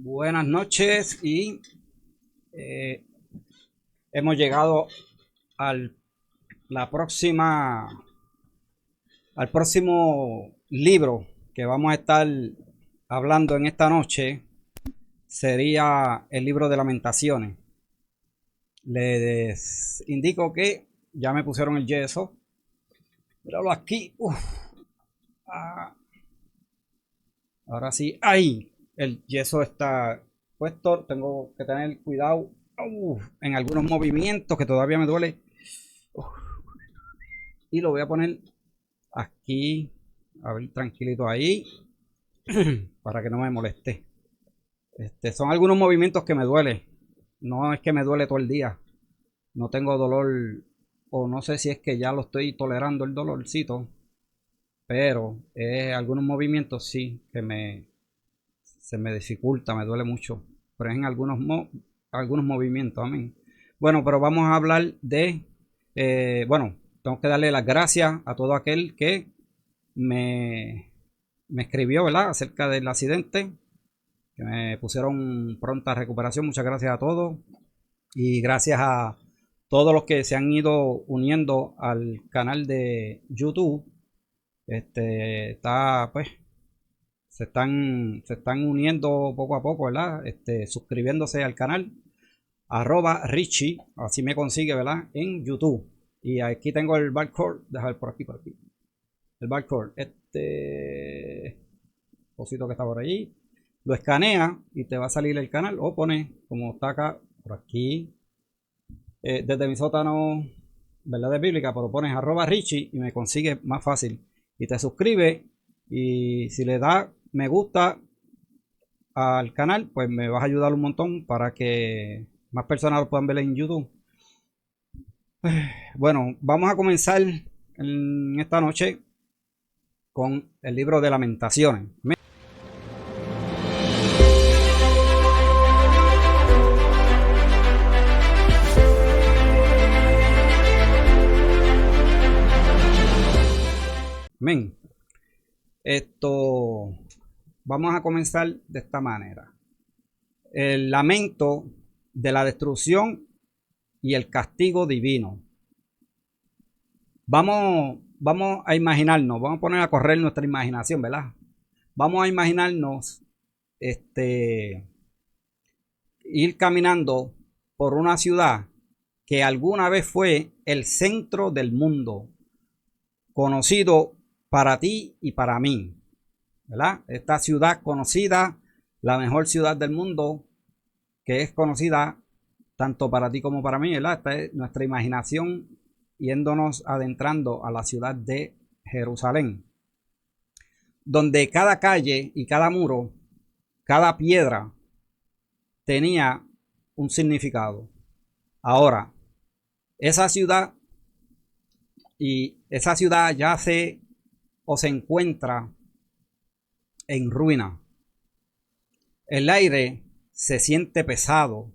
Buenas noches y eh, hemos llegado al la próxima al próximo libro que vamos a estar hablando en esta noche. Sería el libro de Lamentaciones. Les indico que ya me pusieron el yeso. Míralo aquí. Ah, ahora sí. Ahí. El yeso está puesto. Tengo que tener cuidado en algunos movimientos que todavía me duele. Uf. Y lo voy a poner aquí. A ver, tranquilito ahí. Para que no me moleste. Son algunos movimientos que me duele. No es que me duele todo el día. No tengo dolor. O no sé si es que ya lo estoy tolerando el dolorcito. Pero algunos movimientos sí que se me dificulta, me duele mucho. Pero es en algunos movimientos, amén. Bueno, pero vamos a hablar de, bueno, tengo que darle las gracias a todo aquel que me escribió, ¿verdad? Acerca del accidente, que me pusieron pronta recuperación. Muchas gracias a todos. Y gracias a todos los que se han ido uniendo al canal de YouTube. Está pues se están uniendo poco a poco, ¿verdad? Suscribiéndose al canal @Richie, así me consigue, ¿verdad? En YouTube. Y aquí tengo el barcode, déjame ver por aquí. El barcode, cosito que está por allí, lo escanea y te va a salir el canal o pone como está acá, por aquí, desde mi sótano, verdades bíblicas, pero pones @Richie y me consigue más fácil. Y te suscribes y si le das me gusta al canal, pues me vas a ayudar un montón para que más personas lo puedan ver en YouTube. Bueno, vamos a comenzar en esta noche con el libro de Lamentaciones. Amén. Vamos a comenzar de esta manera. El lamento de la destrucción y el castigo divino. Vamos a imaginarnos, vamos a poner a correr nuestra imaginación, ¿verdad? Vamos a imaginarnos ir caminando por una ciudad que alguna vez fue el centro del mundo, conocido para ti y para mí, ¿verdad? Esta ciudad conocida, la mejor ciudad del mundo, que es conocida tanto para ti como para mí, ¿verdad? Esta es nuestra imaginación yéndonos adentrando a la ciudad de Jerusalén, donde cada calle y cada muro, cada piedra tenía un significado. Ahora, esa ciudad yace o se encuentra en ruina. El aire se siente pesado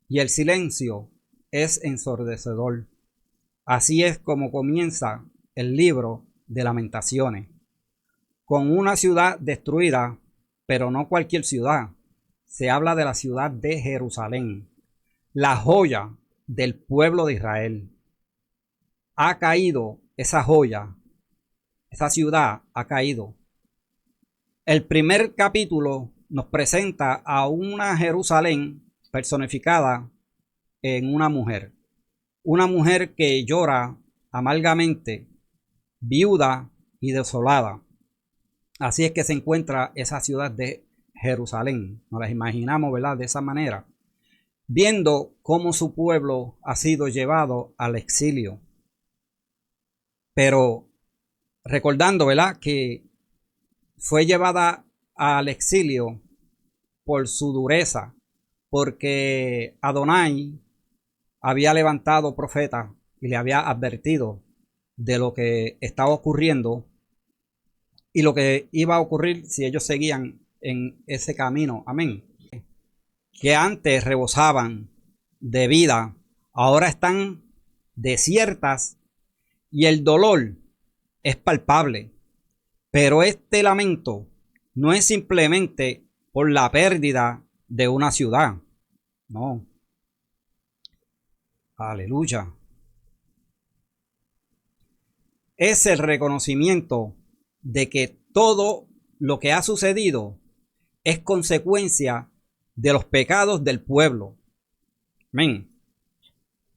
y el silencio es ensordecedor. Así es como comienza el libro de Lamentaciones, con una ciudad destruida, pero no cualquier ciudad. Se habla de la ciudad de Jerusalén, la joya del pueblo de Israel. Ha caído esa joya, esa ciudad ha caído. El primer capítulo nos presenta a una Jerusalén personificada en una mujer que llora amargamente, viuda y desolada. Así es que se encuentra esa ciudad de Jerusalén. Nos las imaginamos, ¿verdad? De esa manera, viendo cómo su pueblo ha sido llevado al exilio. Pero recordando, ¿verdad?, que fue llevada al exilio por su dureza, porque Adonai había levantado profeta y le había advertido de lo que estaba ocurriendo y lo que iba a ocurrir si ellos seguían en ese camino. Amén. Que antes rebosaban de vida, ahora están desiertas y el dolor es palpable. Pero este lamento no es simplemente por la pérdida de una ciudad. No. Aleluya. Es el reconocimiento de que todo lo que ha sucedido es consecuencia de los pecados del pueblo. Amén.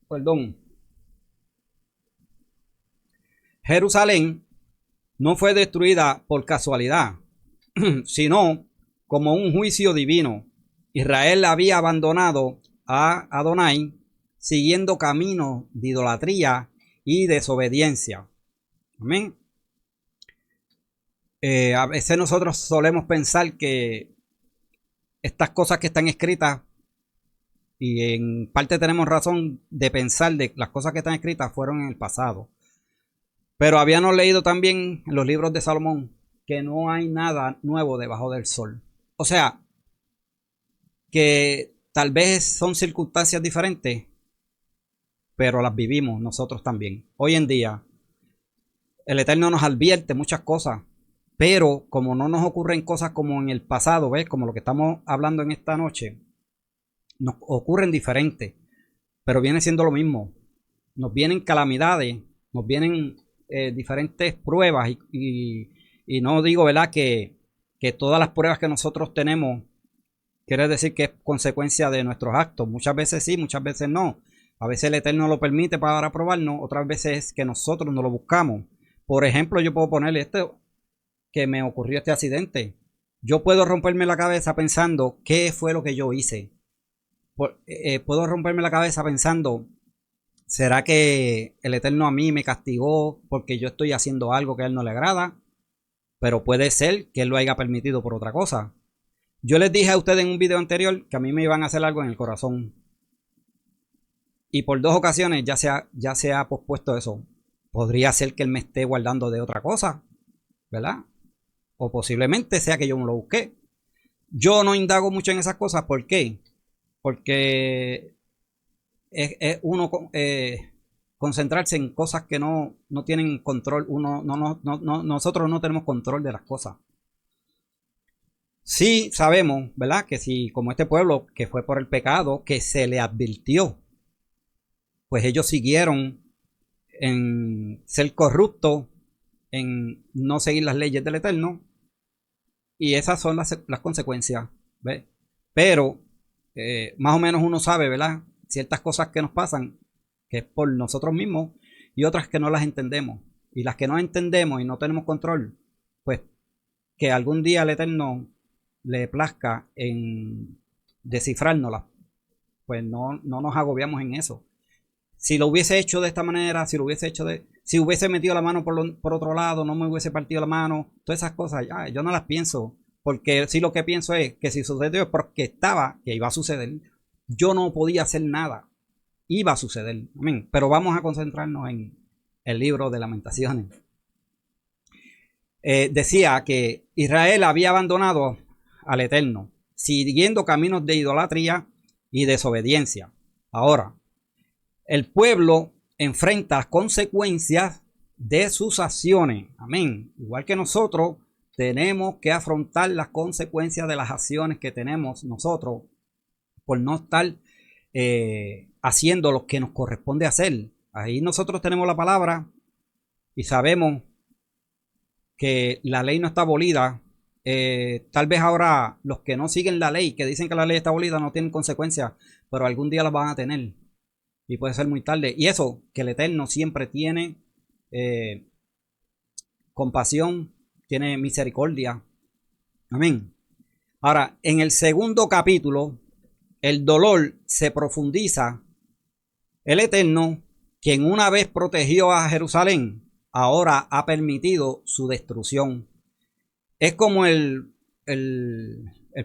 Perdón. Jerusalén no fue destruida por casualidad, sino como un juicio divino. Israel había abandonado a Adonai, siguiendo caminos de idolatría y desobediencia. Amén. A veces nosotros solemos pensar que estas cosas que están escritas, y en parte tenemos razón de pensar de las cosas que están escritas fueron en el pasado. Pero habíamos leído también en los libros de Salomón que no hay nada nuevo debajo del sol. O sea, que tal vez son circunstancias diferentes, pero las vivimos nosotros también. Hoy en día, el Eterno nos advierte muchas cosas, pero como no nos ocurren cosas como en el pasado, ¿ves? Como lo que estamos hablando en esta noche, nos ocurren diferentes, pero viene siendo lo mismo. Nos vienen calamidades, nos vienen diferentes pruebas y no digo, ¿verdad? Que todas las pruebas que nosotros tenemos quiere decir que es consecuencia de nuestros actos. Muchas veces sí, muchas veces no. A veces el Eterno lo permite para probarnos, otras veces es que nosotros no lo buscamos. Por ejemplo, yo puedo ponerle que me ocurrió este accidente. Yo puedo romperme la cabeza pensando qué fue lo que yo hice. Puedo romperme la cabeza pensando, ¿será que el Eterno a mí me castigó porque yo estoy haciendo algo que a Él no le agrada? Pero puede ser que Él lo haya permitido por otra cosa. Yo les dije a ustedes en un video anterior que a mí me iban a hacer algo en el corazón. Y por 2 ocasiones ya se ha pospuesto eso. Podría ser que Él me esté guardando de otra cosa, ¿verdad? O posiblemente sea que yo me lo busqué. Yo no indago mucho en esas cosas. ¿Por qué? Porque es uno concentrarse en cosas que no tienen control. Nosotros no tenemos control de las cosas. Sí sabemos, ¿verdad? Que si como este pueblo que fue por el pecado que se le advirtió, pues ellos siguieron en ser corruptos, en no seguir las leyes del Eterno, y esas son las consecuencias, ¿ves? Pero más o menos uno sabe, ¿verdad? Ciertas cosas que nos pasan, que es por nosotros mismos, y otras que no las entendemos. Y las que no entendemos y no tenemos control, pues que algún día el Eterno le plazca en descifrárnoslas, pues no nos agobiamos en eso. Si lo hubiese hecho de esta manera, si hubiese metido la mano por otro lado, no me hubiese partido la mano, todas esas cosas, yo no las pienso, porque si lo que pienso es que si sucedió es porque que iba a suceder. Yo no podía hacer nada, iba a suceder, amén. Pero vamos a concentrarnos en el libro de Lamentaciones. Decía que Israel había abandonado al Eterno, siguiendo caminos de idolatría y desobediencia. Ahora, el pueblo enfrenta las consecuencias de sus acciones. Amén. Igual que nosotros tenemos que afrontar las consecuencias de las acciones que tenemos nosotros por no estar haciendo lo que nos corresponde hacer. Ahí nosotros tenemos la palabra y sabemos que la ley no está abolida. Tal vez ahora los que no siguen la ley, que dicen que la ley está abolida, no tienen consecuencias, pero algún día las van a tener. Y puede ser muy tarde. Y eso, que el Eterno siempre tiene compasión, tiene misericordia. Amén. Ahora, en el segundo capítulo, el dolor se profundiza. El Eterno, quien una vez protegió a Jerusalén, ahora ha permitido su destrucción. Es como el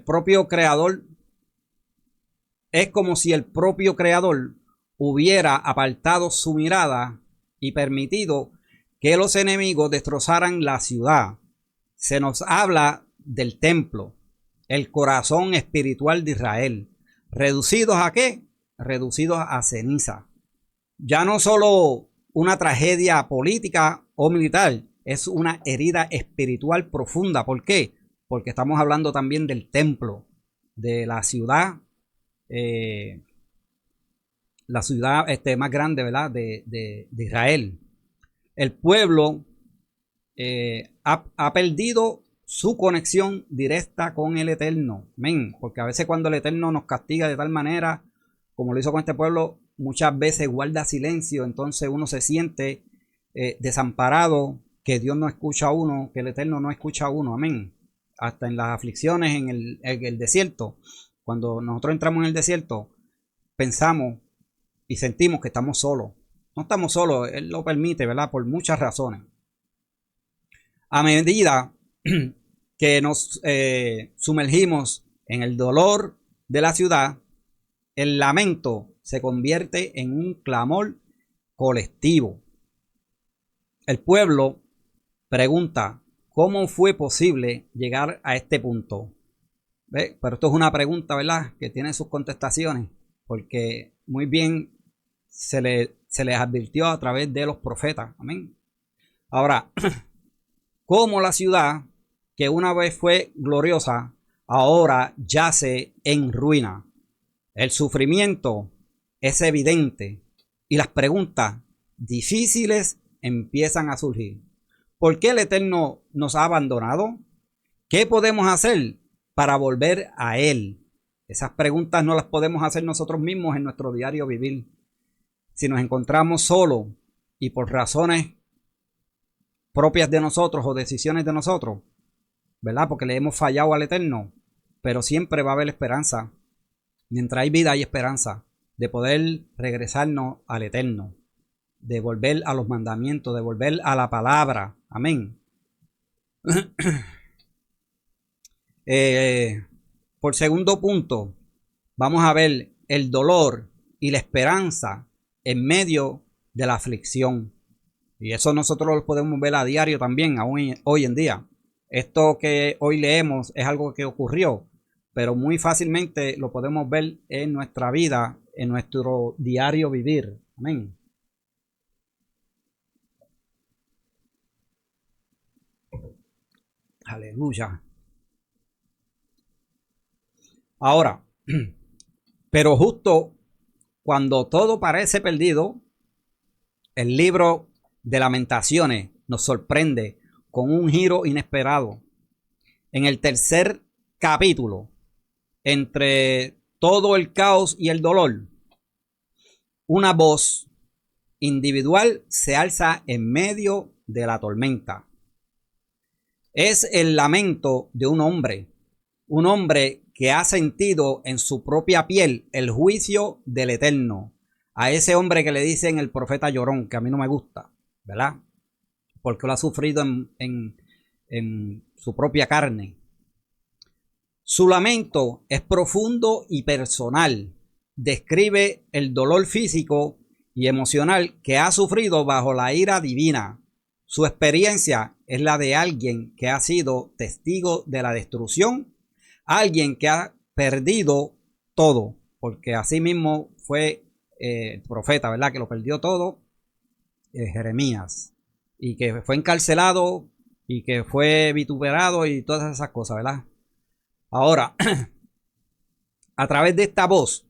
propio creador. Es como si el propio creador hubiera apartado su mirada y permitido que los enemigos destrozaran la ciudad. Se nos habla del templo, el corazón espiritual de Israel. ¿Reducidos a qué? Reducidos a ceniza. Ya no solo una tragedia política o militar, es una herida espiritual profunda. ¿Por qué? Porque estamos hablando también del templo. de la ciudad más grande, ¿verdad? De Israel. El pueblo ha perdido su conexión directa con el Eterno. Amén. Porque a veces cuando el Eterno nos castiga de tal manera, como lo hizo con este pueblo, muchas veces guarda silencio. Entonces uno se siente desamparado, que Dios no escucha a uno, que el Eterno no escucha a uno. Amén. Hasta en las aflicciones en el desierto. Cuando nosotros entramos en el desierto, pensamos y sentimos que estamos solos. No estamos solos, Él lo permite, ¿verdad? Por muchas razones. A medida que nos sumergimos en el dolor de la ciudad, el lamento se convierte en un clamor colectivo. El pueblo pregunta, ¿cómo fue posible llegar a este punto? ¿Ve? Pero esto es una pregunta, ¿verdad?, que tiene sus contestaciones, porque muy bien se les advirtió a través de los profetas. Amén. Ahora, como la ciudad que una vez fue gloriosa, ahora yace en ruina. El sufrimiento es evidente y las preguntas difíciles empiezan a surgir. ¿Por qué el Eterno nos ha abandonado? ¿Qué podemos hacer para volver a Él? Esas preguntas no las podemos hacer nosotros mismos en nuestro diario vivir. Si nos encontramos solos y por razones propias de nosotros o decisiones de nosotros, ¿verdad? Porque le hemos fallado al Eterno, pero siempre va a haber esperanza. Mientras hay vida hay esperanza de poder regresarnos al Eterno, de volver a los mandamientos, de volver a la palabra. Amén. Por segundo punto, vamos a ver el dolor y la esperanza en medio de la aflicción. Y eso nosotros lo podemos ver a diario también, aún hoy en día. Esto que hoy leemos es algo que ocurrió, pero muy fácilmente lo podemos ver en nuestra vida, en nuestro diario vivir. Amén. Aleluya. Ahora, pero justo cuando todo parece perdido, el libro de Lamentaciones nos sorprende con un giro inesperado. En el tercer capítulo, entre todo el caos y el dolor, una voz individual se alza en medio de la tormenta. Es el lamento de un hombre que ha sentido en su propia piel el juicio del Eterno. A ese hombre que le dicen el profeta llorón, que a mí no me gusta, ¿verdad? Porque lo ha sufrido en su propia carne. Su lamento es profundo y personal. Describe el dolor físico y emocional que ha sufrido bajo la ira divina. Su experiencia es la de alguien que ha sido testigo de la destrucción, alguien que ha perdido todo, porque así mismo fue el profeta, ¿verdad?, que lo perdió todo, Jeremías, y que fue encarcelado y que fue vituperado y todas esas cosas, ¿verdad? Ahora, a través de esta voz,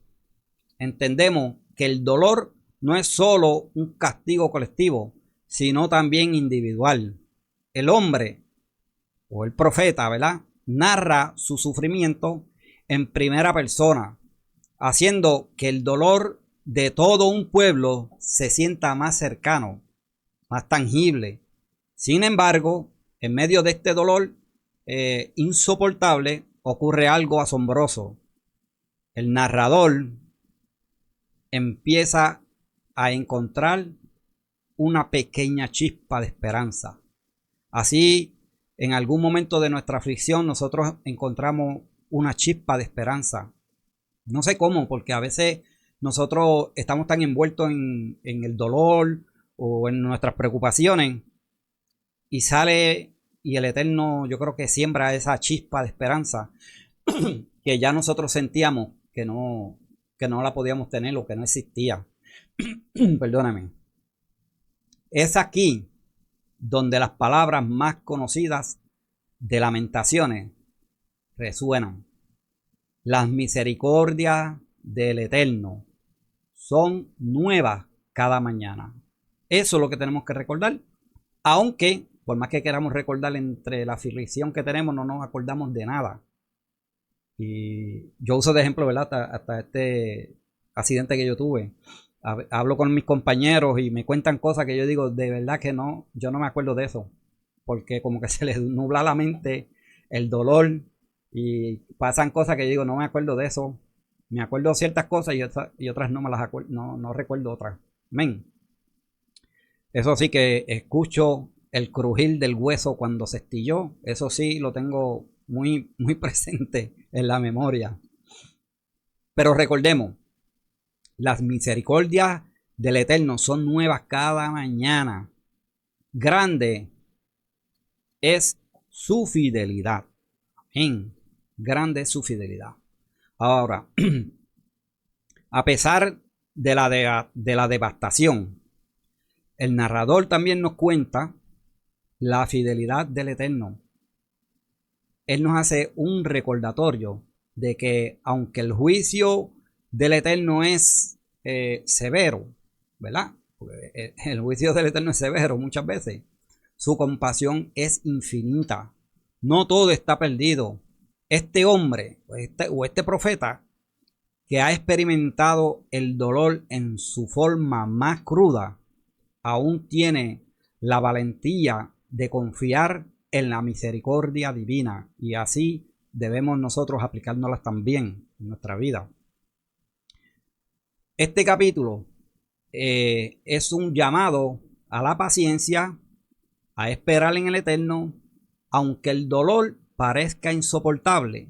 entendemos que el dolor no es solo un castigo colectivo, sino también individual. El hombre o el profeta, ¿verdad?, narra su sufrimiento en primera persona, haciendo que el dolor de todo un pueblo se sienta más cercano, más tangible. Sin embargo, en medio de este dolor insoportable, ocurre algo asombroso. El narrador empieza a encontrar una pequeña chispa de esperanza. Así, en algún momento de nuestra aflicción, nosotros encontramos una chispa de esperanza. No sé cómo, porque a veces nosotros estamos tan envueltos en el dolor o en nuestras preocupaciones y sale y el Eterno, yo creo que siembra esa chispa de esperanza que ya nosotros sentíamos que no la podíamos tener o que no existía. Perdóname. Es aquí donde las palabras más conocidas de Lamentaciones resuenan. Las misericordias del Eterno son nuevas cada mañana. Eso es lo que tenemos que recordar. Aunque, por más que queramos recordar, entre la aflicción que tenemos, no nos acordamos de nada. Y yo uso de ejemplo, ¿verdad? Hasta este accidente que yo tuve. Hablo con mis compañeros y me cuentan cosas que yo digo, de verdad que no, yo no me acuerdo de eso. Porque como que se les nubla la mente, el dolor, y pasan cosas que yo digo, no me acuerdo de eso. Me acuerdo de ciertas cosas y otras no me las acuerdo, no recuerdo otras. Men. Eso sí que escucho el crujir del hueso cuando se estilló. Eso sí lo tengo muy, muy presente en la memoria. Pero recordemos, las misericordias del Eterno son nuevas cada mañana. Grande es su fidelidad. Amén. Grande es su fidelidad. Ahora, a pesar de la devastación, el narrador también nos cuenta la fidelidad del Eterno. Él nos hace un recordatorio de que aunque el juicio del Eterno es severo, ¿verdad? Porque el juicio del Eterno es severo muchas veces. Su compasión es infinita. No todo está perdido. Este hombre o este profeta que ha experimentado el dolor en su forma más cruda, aún tiene la valentía de confiar en la misericordia divina, y así debemos nosotros aplicárnoslas también en nuestra vida. Este capítulo es un llamado a la paciencia, a esperar en el Eterno, aunque el dolor parezca insoportable.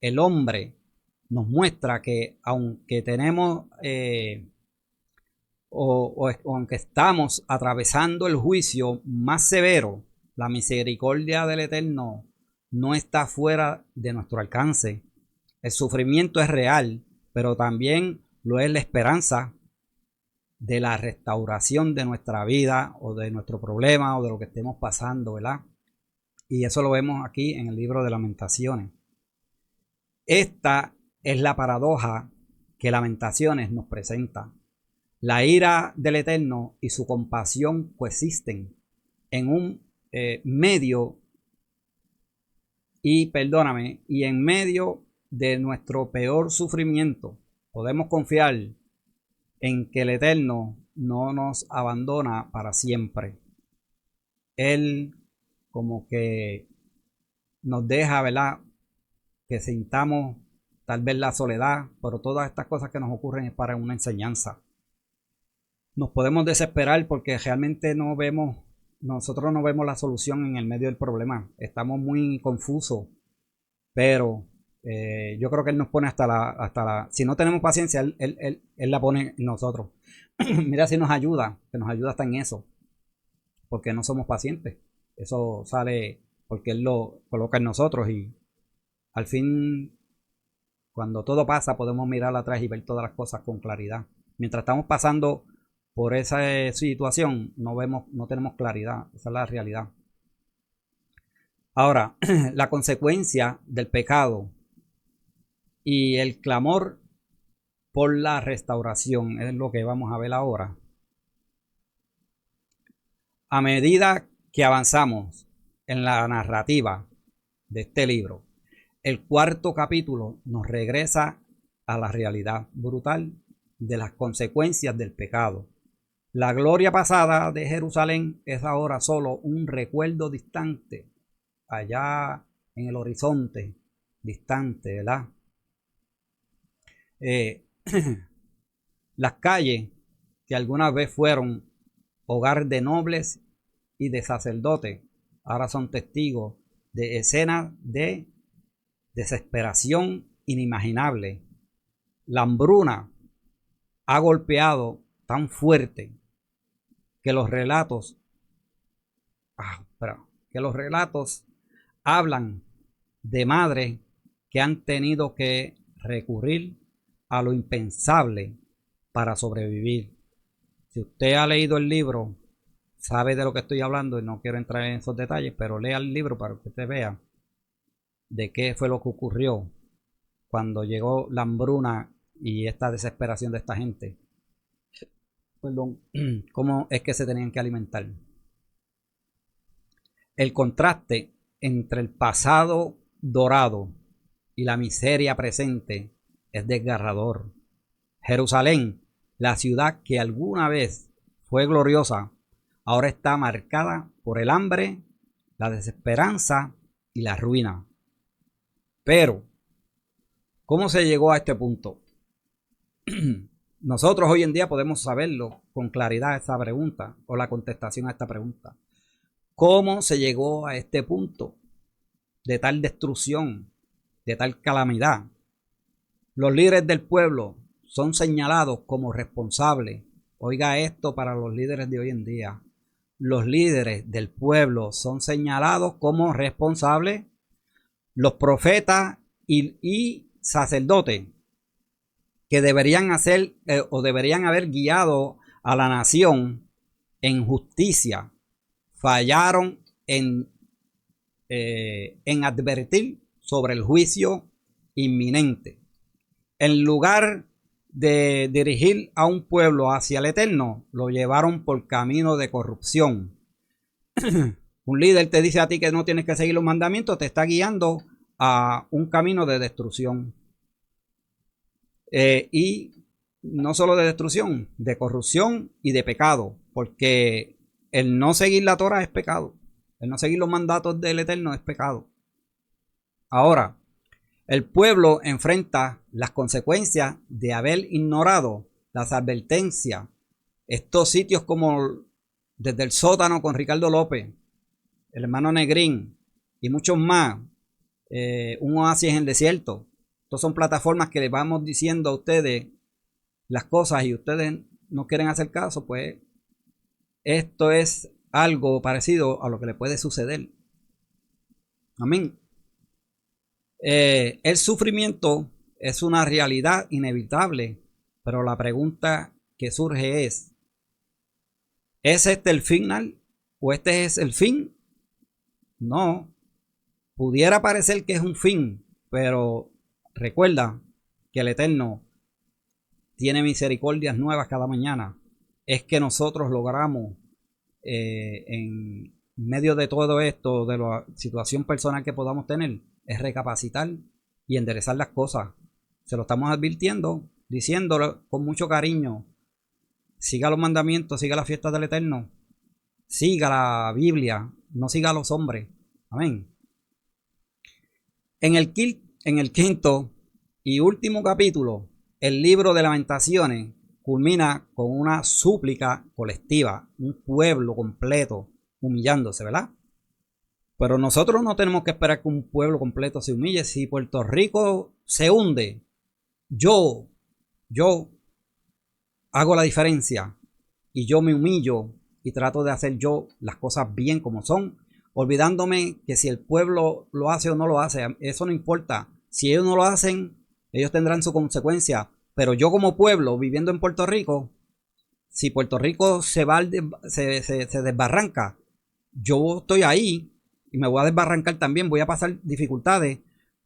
El hombre nos muestra que aunque tenemos o aunque estamos atravesando el juicio más severo, la misericordia del Eterno no está fuera de nuestro alcance. El sufrimiento es real, pero también lo es la esperanza de la restauración de nuestra vida o de nuestro problema o de lo que estemos pasando, ¿verdad? Y eso lo vemos aquí en el libro de Lamentaciones. Esta es la paradoja que Lamentaciones nos presenta. La ira del Eterno y su compasión coexisten en un medio y en medio de nuestro peor sufrimiento. Podemos confiar en que el Eterno no nos abandona para siempre. Él como que nos deja, ¿verdad?, que sintamos tal vez la soledad, pero todas estas cosas que nos ocurren es para una enseñanza. Nos podemos desesperar porque realmente nosotros no vemos la solución en el medio del problema. Estamos muy confusos, pero yo creo que Él nos pone si no tenemos paciencia, Él la pone en nosotros. Mira si nos ayuda, que nos ayuda hasta en eso, porque no somos pacientes. Eso sale porque Él lo coloca en nosotros y al fin, cuando todo pasa, podemos mirar atrás y ver todas las cosas con claridad. Mientras estamos pasando por esa situación, no tenemos claridad. Esa es la realidad. Ahora, la consecuencia del pecado y el clamor por la restauración es lo que vamos a ver ahora. A medida que avanzamos en la narrativa de este libro, el cuarto capítulo nos regresa a la realidad brutal de las consecuencias del pecado. La gloria pasada de Jerusalén es ahora solo un recuerdo distante, allá en el horizonte, distante, ¿verdad? Las calles que alguna vez fueron hogar de nobles y de sacerdotes, ahora son testigos de escenas de desesperación inimaginable. La hambruna ha golpeado tan fuerte que los relatos hablan de madres que han tenido que recurrir a lo impensable para sobrevivir. Si usted ha leído el libro, sabe de lo que estoy hablando y no quiero entrar en esos detalles, pero lea el libro para que usted vea de qué fue lo que ocurrió cuando llegó la hambruna y esta desesperación de esta gente, perdón, cómo es que se tenían que alimentar. El contraste entre el pasado dorado y la miseria presente es desgarrador. Jerusalén, la ciudad que alguna vez fue gloriosa, ahora está marcada por el hambre, la desesperanza y la ruina. Pero, ¿cómo se llegó a este punto? Nosotros hoy en día podemos saberlo con claridad esta pregunta o la contestación a esta pregunta. ¿Cómo se llegó a este punto de tal destrucción, de tal calamidad? Los líderes del pueblo son señalados como responsables. Oiga esto para los líderes de hoy en día. Los líderes del pueblo son señalados como responsables. Los profetas y sacerdotes que deberían hacer o deberían haber guiado a la nación en justicia, fallaron en advertir sobre el juicio inminente. En lugar de dirigir a un pueblo hacia el eterno, lo llevaron por camino de corrupción. Un líder te dice a ti que no tienes que seguir los mandamientos, te está guiando a un camino de destrucción. Y no solo de destrucción, de corrupción y de pecado, porque el no seguir la Torah es pecado. El no seguir los mandatos del Eterno es pecado. Ahora, el pueblo enfrenta las consecuencias de haber ignorado las advertencias. Estos sitios como desde el sótano con Ricardo López, el hermano Negrín y muchos más, un oasis en el desierto. Estas son plataformas que les vamos diciendo a ustedes las cosas y ustedes no quieren hacer caso, pues esto es algo parecido a lo que le puede suceder. Amén. El sufrimiento es una realidad inevitable, pero la pregunta que surge ¿es este el final o este es el fin? No, pudiera parecer que es un fin, pero recuerda que el Eterno tiene misericordias nuevas cada mañana. Es que nosotros logramos en medio de todo esto, de la situación personal que podamos tener, es recapacitar y enderezar las cosas. Se lo estamos advirtiendo, diciéndolo con mucho cariño. Siga los mandamientos, siga las fiestas del Eterno, siga la Biblia, no siga a los hombres. Amén. En el quinto y último capítulo, el libro de Lamentaciones culmina con una súplica colectiva, un pueblo completo humillándose, ¿verdad? Pero nosotros no tenemos que esperar que un pueblo completo se humille. Si Puerto Rico se hunde, yo hago la diferencia y yo me humillo y trato de hacer yo las cosas bien como son, olvidándome que si el pueblo lo hace o no lo hace, eso no importa. Si ellos no lo hacen, ellos tendrán su consecuencia. Pero yo como pueblo viviendo en Puerto Rico, si Puerto Rico se desbarranca, yo estoy ahí y me voy a desbarrancar también, voy a pasar dificultades,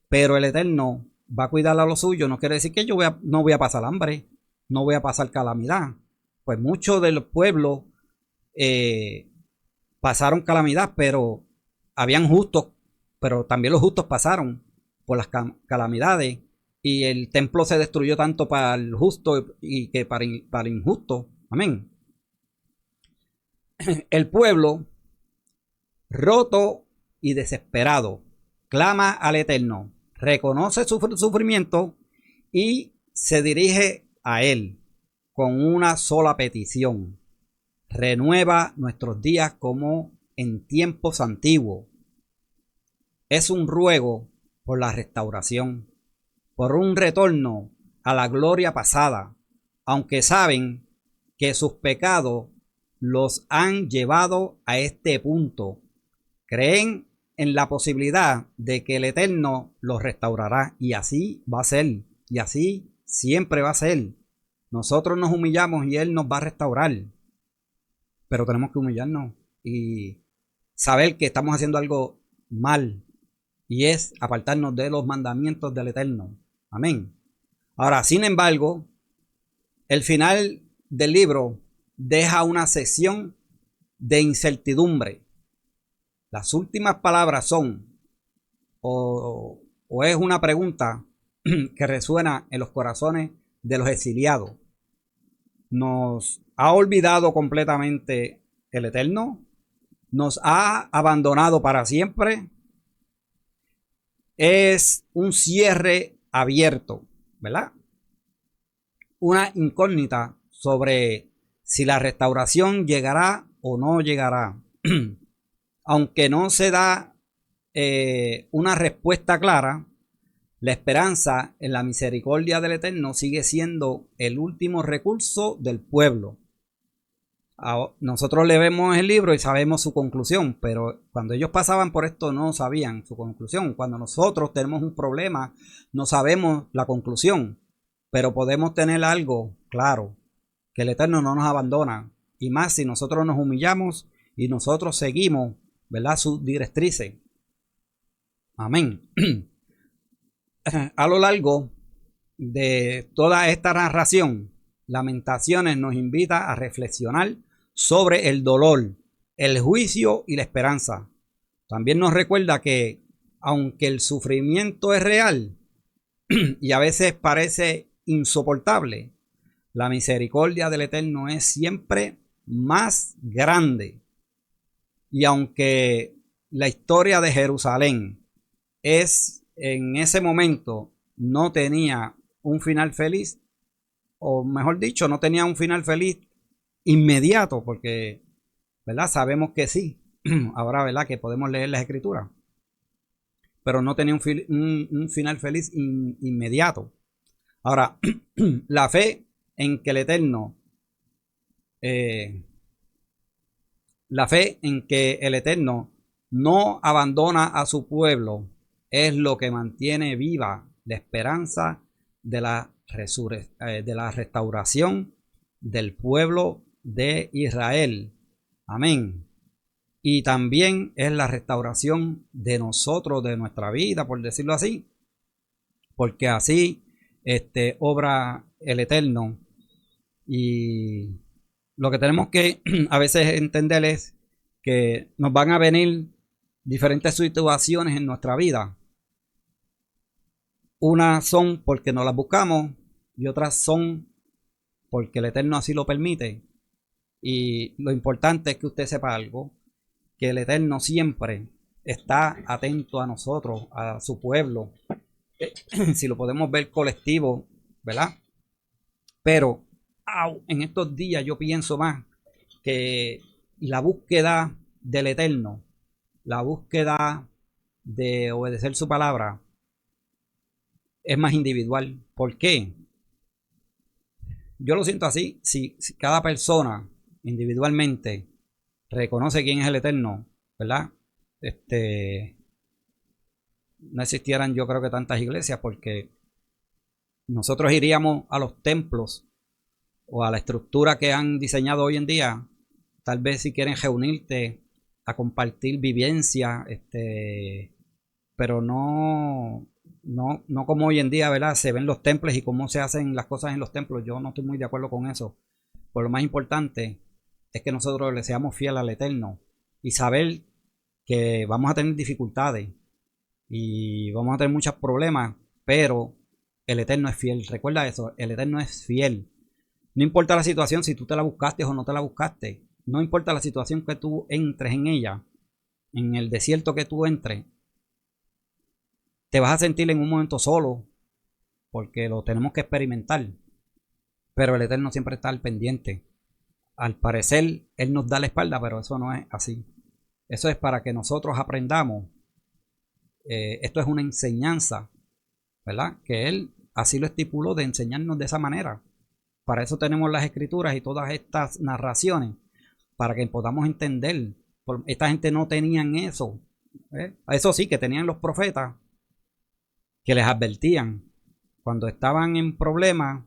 pero el Eterno va a cuidar a lo suyo. No quiere decir que yo no voy a pasar hambre, no voy a pasar calamidad. Pues muchos de los pueblos pasaron calamidad, pero habían justos, pero también los justos pasaron por las calamidades y el templo se destruyó tanto para el justo y que para el injusto. Amén. El pueblo roto y desesperado clama al Eterno, reconoce su sufrimiento y se dirige a él con una sola petición: renueva nuestros días como en tiempos antiguos. Es un ruego por la restauración, por un retorno a la gloria pasada, aunque saben que sus pecados los han llevado a este punto. Creen en la posibilidad de que el Eterno los restaurará, y así va a ser, y así siempre va a ser. Nosotros nos humillamos y Él nos va a restaurar, pero tenemos que humillarnos y saber que estamos haciendo algo mal, y es apartarnos de los mandamientos del Eterno. Amén. Ahora, sin embargo, el final del libro deja una sección de incertidumbre. Las últimas palabras son, o es una pregunta que resuena en los corazones de los exiliados. ¿Nos ha olvidado completamente el Eterno? ¿Nos ha abandonado para siempre? Es un cierre abierto, ¿verdad? Una incógnita sobre si la restauración llegará o no llegará. Aunque no se da una respuesta clara, la esperanza en la misericordia del Eterno sigue siendo el último recurso del pueblo. Nosotros le vemos el libro y sabemos su conclusión, pero cuando ellos pasaban por esto no sabían su conclusión. Cuando nosotros tenemos un problema, no sabemos la conclusión, pero podemos tener algo claro, que el Eterno no nos abandona, y más si nosotros nos humillamos y nosotros seguimos, ¿verdad?, sus directrices. Amén. A lo largo de toda esta narración, Lamentaciones nos invita a reflexionar sobre el dolor, el juicio y la esperanza. También nos recuerda que aunque el sufrimiento es real y a veces parece insoportable, la misericordia del Eterno es siempre más grande. Y aunque la historia de Jerusalén en ese momento no tenía un final feliz, o mejor dicho, no tenía un final feliz inmediato, porque, ¿verdad?, sabemos que sí, ahora, ¿verdad?, que podemos leer las escrituras, pero no tenía un final feliz inmediato. Ahora, la fe en que el Eterno, la fe en que el Eterno no abandona a su pueblo es lo que mantiene viva la esperanza de la restauración del pueblo de Israel. Amén. Y también es la restauración de nosotros, de nuestra vida, por decirlo así, porque así obra el Eterno. Y lo que tenemos que a veces entender es que nos van a venir diferentes situaciones en nuestra vida. Unas son porque no las buscamos y otras son porque el Eterno así lo permite. Y lo importante es que usted sepa algo, que el Eterno siempre está atento a nosotros, a su pueblo, si lo podemos ver colectivo, ¿verdad? Pero en estos días yo pienso más que la búsqueda del Eterno, la búsqueda de obedecer su palabra, es más individual. ¿Por qué? Yo lo siento así. Si cada persona individualmente reconoce quién es el Eterno, ¿verdad? No existieran, yo creo, que tantas iglesias, porque nosotros iríamos a los templos o a la estructura que han diseñado hoy en día, tal vez si quieren reunirte a compartir vivencia, pero no como hoy en día, ¿verdad?, se ven los templos y cómo se hacen las cosas en los templos. Yo no estoy muy de acuerdo con eso. Pero lo más importante es que nosotros le seamos fieles al Eterno y saber que vamos a tener dificultades y vamos a tener muchos problemas, pero el Eterno es fiel. Recuerda eso, el Eterno es fiel. No importa la situación, si tú te la buscaste o no te la buscaste. No importa la situación que tú entres en ella, en el desierto que tú entres, te vas a sentir en un momento solo, porque lo tenemos que experimentar. Pero el Eterno siempre está al pendiente. Al parecer, Él nos da la espalda, pero eso no es así. Eso es para que nosotros aprendamos. Esto es una enseñanza, ¿verdad?, que Él así lo estipuló, de enseñarnos de esa manera. Para eso tenemos las escrituras y todas estas narraciones, para que podamos entender. Esta gente no tenían eso. Eso sí, que tenían los profetas que les advertían cuando estaban en problemas,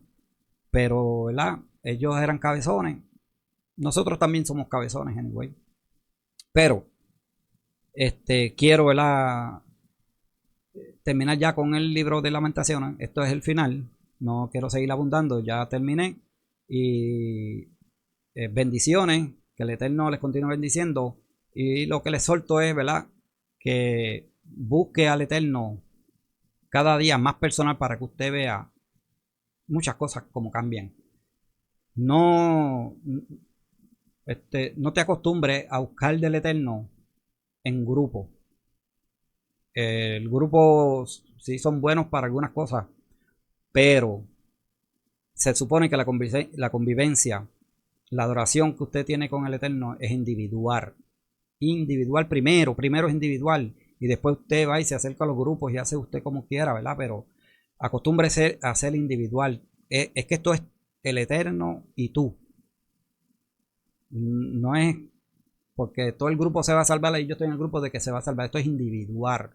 pero, ¿verdad?, ellos eran cabezones. Nosotros también somos cabezones, anyway. Pero quiero, ¿verdad?, terminar ya con el libro de Lamentaciones. Esto es el final. No quiero seguir abundando, ya terminé. Y bendiciones, que el Eterno les continúe bendiciendo. Y lo que les solto es, ¿verdad?, que busque al Eterno cada día más personal para que usted vea muchas cosas como cambian. No, no te acostumbres a buscar del Eterno en grupo. El grupo sí son buenos para algunas cosas, pero se supone que la convivencia, la adoración que usted tiene con el Eterno es individual. Individual primero es individual. Y después usted va y se acerca a los grupos y hace usted como quiera, ¿verdad? Pero acostúmbrese a ser individual. Es que esto es el Eterno y tú. No es porque todo el grupo se va a salvar y yo estoy en el grupo de que se va a salvar. Esto es individual.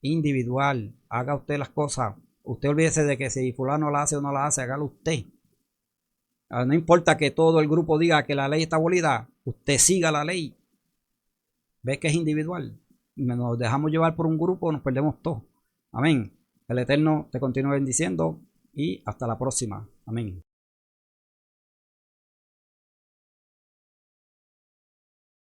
Individual. Haga usted las cosas. Usted olvídese de que si fulano la hace o no la hace, hágalo usted. No importa que todo el grupo diga que la ley está abolida, usted siga la ley. Ve que es individual. Nos dejamos llevar por un grupo, nos perdemos todos. Amén. El Eterno te continúe bendiciendo y hasta la próxima. Amén.